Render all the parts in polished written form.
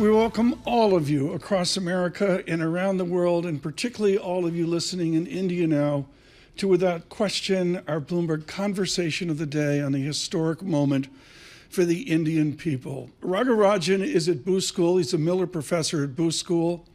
We welcome all of you across America and around the world, and particularly all of you listening in India now, to without question our Bloomberg Conversation of the Day on the historic moment for the Indian people. Raghuram Rajan is at Booth School. He's a Miller professor at Booth School.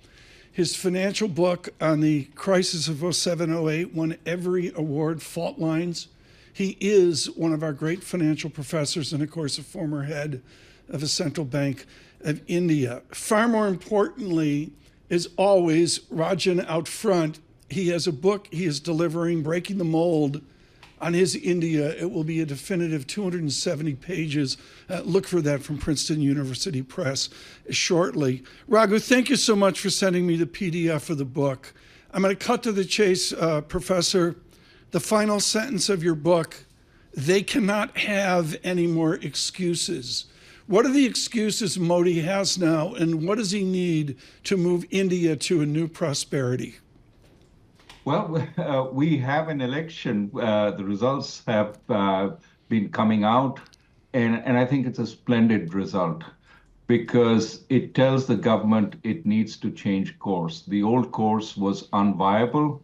His financial book on the crisis of 07-08 won every award, Fault Lines. He is one of our great financial professors and, of course, a former head of a central bank of India. Far more importantly, as always, Rajan out front, he has a book he is delivering, Breaking the Mold, on his India. It will be a definitive 270 pages. Look for that from Princeton University Press shortly. Raghu, thank you so much for sending me the PDF of the book. I'm going to cut to the chase, Professor. The final sentence of your book, they cannot have any more excuses. What are the excuses Modi has now, and what does he need to move India to a new prosperity? Well, we have an election. The results have been coming out, and I think it's a splendid result because it tells the government it needs to change course. The old course was unviable,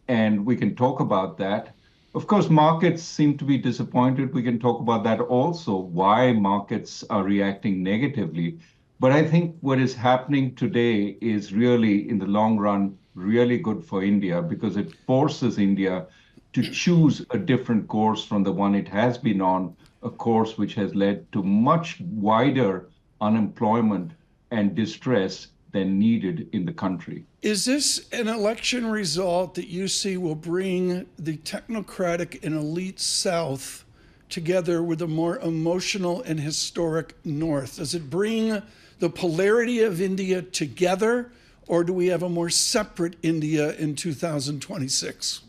and we can talk about that. Of course, markets seem to be disappointed. We can talk about that also, why markets are reacting negatively. But I think what is happening today is really, in the long run, really good for India because it forces India to choose a different course from the one it has been on, a course which has led to much wider unemployment and distress than needed in the country. Is this an election result that you see will bring the technocratic and elite South together with a more emotional and historic North? Does it bring the polarity of India together, or do we have a more separate India in 2026?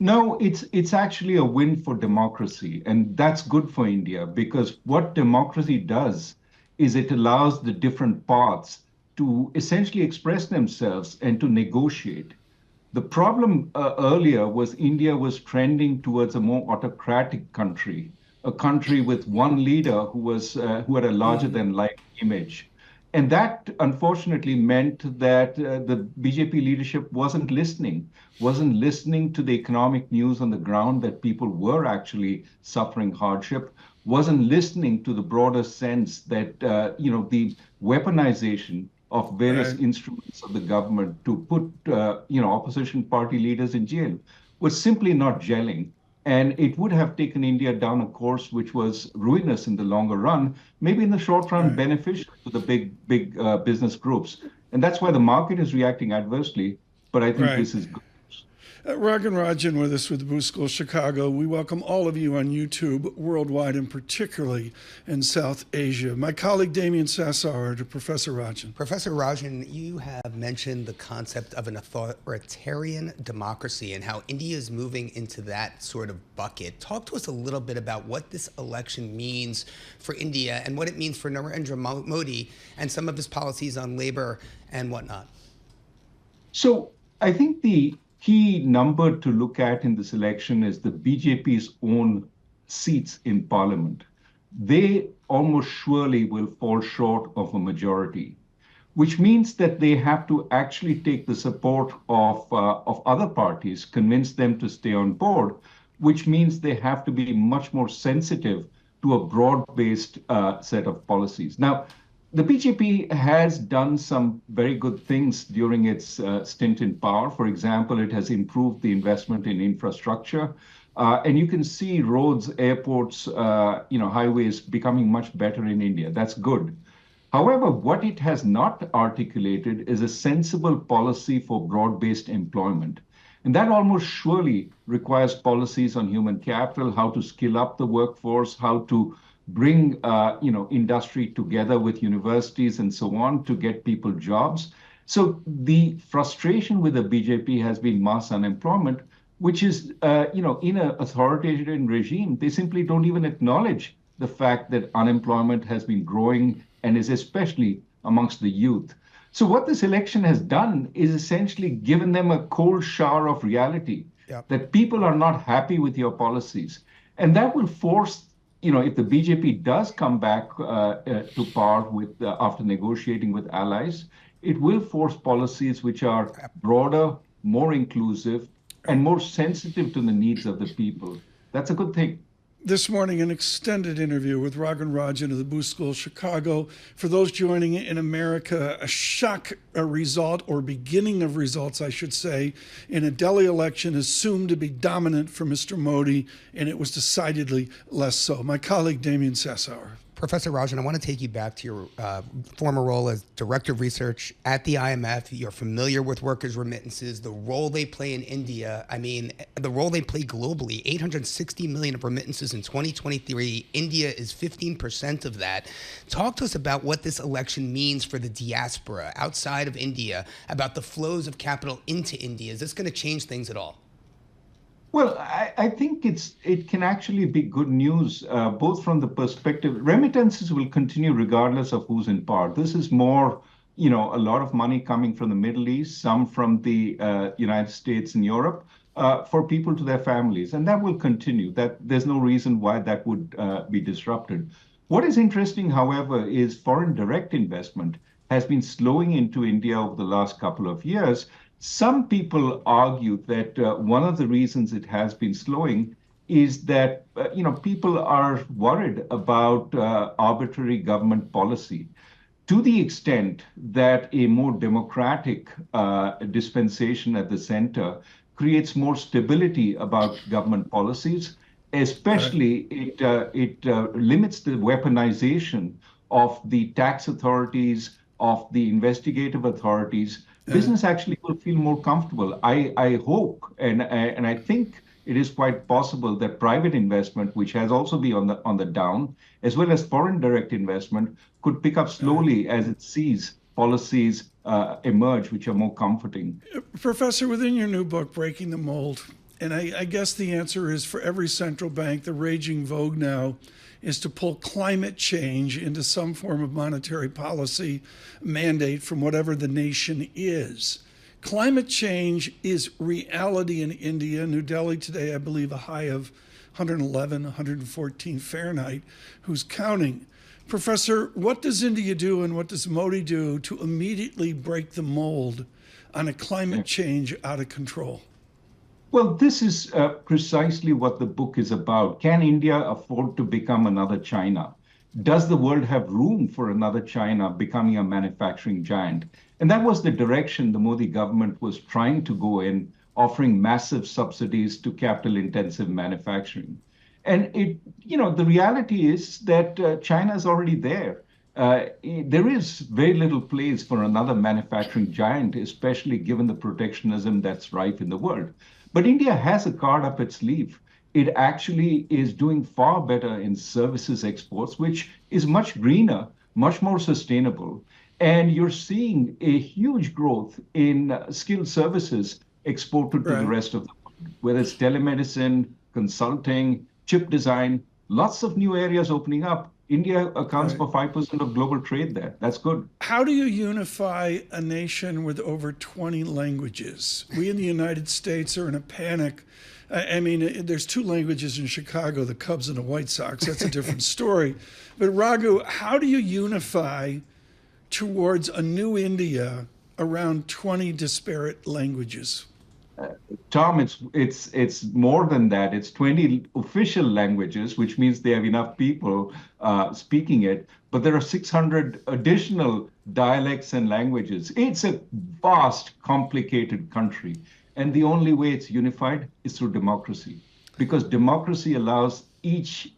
No, it's actually a win for democracy, and that's good for India because what democracy does is it allows the different paths to essentially express themselves and to negotiate. The problem earlier was India was trending towards a more autocratic country, a country with one leader who had a larger than life image. And that unfortunately meant that the BJP leadership wasn't listening to the economic news on the ground that people were actually suffering hardship, wasn't listening to the broader sense that the weaponization of various instruments of the government to put opposition party leaders in jail was simply not gelling. And it would have taken India down a course which was ruinous in the longer run, maybe in the short run beneficial to the big business groups. And that's why the market is reacting adversely. But I think this is good. Raghuram Rajan with us with Booth School Chicago. We welcome all of you on YouTube worldwide and particularly in South Asia. My colleague Damian Sassower to Professor Rajan. Professor Rajan, you have mentioned the concept of an authoritarian democracy and how India is moving into that sort of bucket. Talk to us a little bit about what this election means for India and what it means for Narendra Modi and some of his policies on labor and whatnot. So I think the key number to look at in this election is the BJP's own seats in parliament. They almost surely will fall short of a majority, which means that they have to actually take the support of other parties, convince them to stay on board, which means they have to be much more sensitive to a broad-based set of policies. Now, the BJP has done some very good things during its stint in power. For example, it has improved the investment in infrastructure. And you can see roads, airports, highways becoming much better in India. That's good. However, what it has not articulated is a sensible policy for broad-based employment. And that almost surely requires policies on human capital, how to skill up the workforce, how to bring industry together with universities and so on to get people jobs. So the frustration with the BJP has been mass unemployment, which is, in an authoritarian regime, they simply don't even acknowledge the fact that unemployment has been growing and is especially amongst the youth. So what this election has done is essentially given them a cold shower of reality, that people are not happy with your policies. And that will force if the BJP does come back to power with after negotiating with allies, it will force policies which are broader, more inclusive, and more sensitive to the needs of the people. That's a good thing. This morning, an extended interview with Raghuram Rajan of the Booth School, Chicago. For those joining in America, a shock result, or beginning of results, I should say, in a Delhi election assumed to be dominant for Mr. Modi, and it was decidedly less so. My colleague, Damian Sassower. Professor Rajan, I want to take you back to your former role as Director of Research at the IMF. You're familiar with workers' remittances, the role they play in India. I mean, the role they play globally, 860 million of remittances in 2023. India is 15% of that. Talk to us about what this election means for the diaspora outside of India, about the flows of capital into India. Is this going to change things at all? Well, I think it can actually be good news, both from the perspective, remittances will continue regardless of who's in power. This is more, a lot of money coming from the Middle East, some from the United States and Europe, for people to their families. And that will continue. There's no reason why that would be disrupted. What is interesting, however, is foreign direct investment has been slowing into India over the last couple of years. Some people argue that one of the reasons it has been slowing is that people are worried about arbitrary government policy, to the extent that a more democratic dispensation at the center creates more stability about government policies. Especially, it limits the weaponization of the tax authorities, of the investigative authorities. Business actually will feel more comfortable. I hope, and I think it is quite possible that private investment, which has also been on the down, as well as foreign direct investment, could pick up slowly as it sees policies emerge, which are more comforting. Professor, within your new book, Breaking the Mold, and I guess the answer is for every central bank, the raging vogue now is to pull climate change into some form of monetary policy mandate from whatever the nation is. Climate change is reality in India. New Delhi today, I believe, a high of 111, 114 Fahrenheit. Who's counting? Professor, what does India do and what does Modi do to immediately break the mold on a climate change out of control? Well, this is precisely what the book is about. Can India afford to become another China? Does the world have room for another China becoming a manufacturing giant? And that was the direction the Modi government was trying to go in, offering massive subsidies to capital-intensive manufacturing. And the reality is that China is already there. There is very little place for another manufacturing giant, especially given the protectionism that's rife in the world. But India has a card up its sleeve. It actually is doing far better in services exports, which is much greener, much more sustainable. And you're seeing a huge growth in skilled services exported to the rest of the world, whether it's telemedicine, consulting, chip design, lots of new areas opening up. India accounts for 5% of global trade there. That's good. How do you unify a nation with over 20 languages? We in the United States are in a panic. I mean, there's two languages in Chicago, the Cubs and the White Sox. That's a different story. But Raghu, how do you unify towards a new India around 20 disparate languages? Tom, it's more than that. It's 20 official languages, which means they have enough people speaking it. But there are 600 additional dialects and languages. It's a vast, complicated country. And the only way it's unified is through democracy, because democracy allows each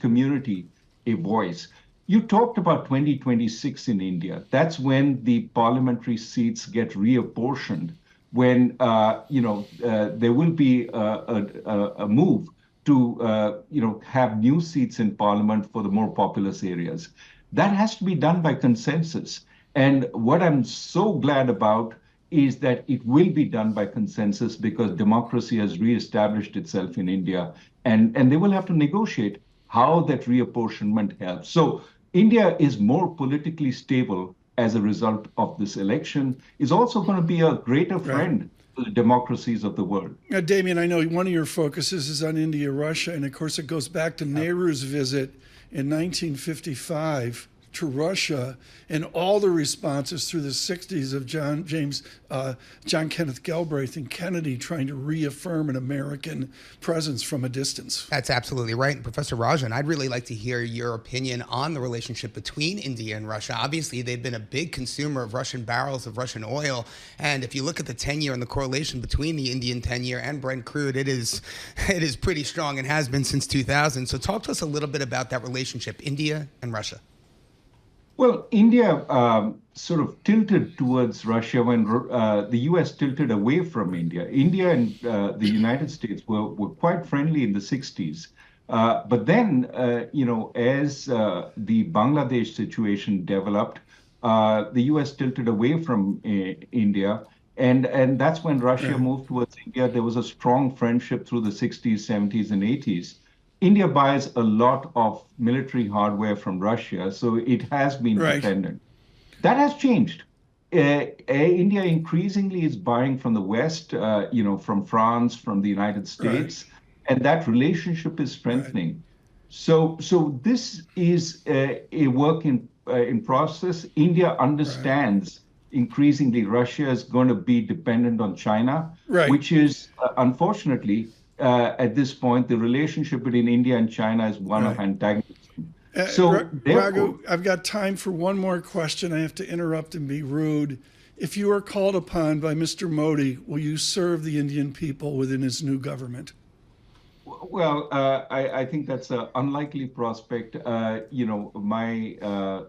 community a voice. You talked about 2026 in India. That's when the parliamentary seats get reapportioned, when there will be a move to have new seats in parliament for the more populous areas. That has to be done by consensus. And what I'm so glad about is that it will be done by consensus, because democracy has reestablished itself in India, and they will have to negotiate how that reapportionment helps. So India is more politically stable as a result of this election, is also going to be a greater friend democracies of the world. Damian, I know one of your focuses is on India, Russia, and of course it goes back to Nehru's visit in 1955 to Russia and all the responses through the 60s of John Kenneth Galbraith and Kennedy trying to reaffirm an American presence from a distance. That's absolutely right. And Professor Rajan, I'd really like to hear your opinion on the relationship between India and Russia. Obviously, they've been a big consumer of Russian barrels of Russian oil. And if you look at the 10-year and the correlation between the Indian 10-year and Brent crude, it is pretty strong and has been since 2000. So talk to us a little bit about that relationship, India and Russia. Well, India sort of tilted towards Russia when the U.S. tilted away from India. India and the United States were quite friendly in the 60s. But then, as the Bangladesh situation developed, the U.S. tilted away from India. And that's when Russia moved towards India. There was a strong friendship through the 60s, 70s, and 80s. India buys a lot of military hardware from Russia, so it has been dependent. That has changed. India increasingly is buying from the West, from France, from the United States, and that relationship is strengthening. So this is a work in process. India understands increasingly Russia is going to be dependent on China, which is unfortunately. At this point, the relationship between India and China is one of antagonism. Raghu, I've got time for one more question. I have to interrupt and be rude. If you are called upon by Mr. Modi, will you serve the Indian people within his new government? Well, I think that's an unlikely prospect. My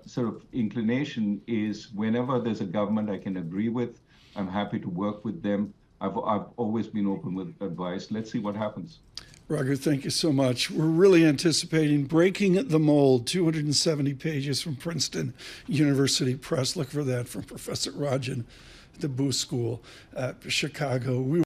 sort of inclination is whenever there's a government I can agree with, I'm happy to work with them. I've always been open with advice. Let's see what happens. Raghu, thank you so much. We're really anticipating Breaking the Mold, 270 pages from Princeton University Press. Look for that from Professor Rajan at the Booth School at Chicago.